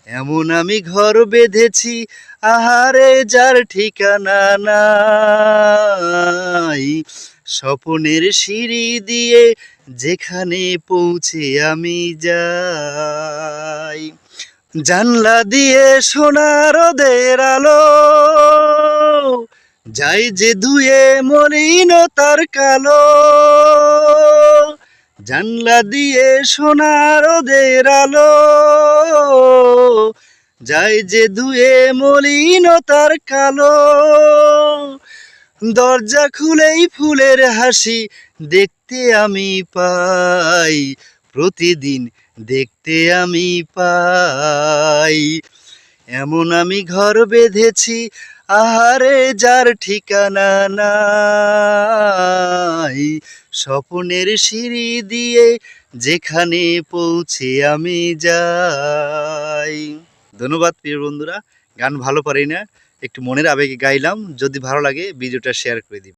এমন আমি ঘর বেঁধেছি আহারে যার ঠিকানা নাই। স্বপনের সিঁড়ি দিয়ে যেখানে পৌঁছে আমি যাই। জানলা দিয়ে সোনা রোদের আলো যাই যে ধুয়ে মলিনতার কালো। জানলা দিয়ে সোনা রোদের আলো যাই যে ধুয়ে মলিনতার কালো। দরজা খুলেই ফুলের হাসি দেখতে আমি পাই, প্রতিদিন দেখতে আমি পাই। এমন আমি ঘর বেঁধেছি আহারে যার ঠিকানা নাই। স্বপনের সিঁড়ি দিয়ে যেখানে পৌঁছে আমি যাই। ধন্যবাদ প্রিয় বন্ধুরা। গান ভালো পারি না, একটু মনের আবেগে গাইলাম। যদি ভালো লাগে ভিডিওটা শেয়ার করে দিন।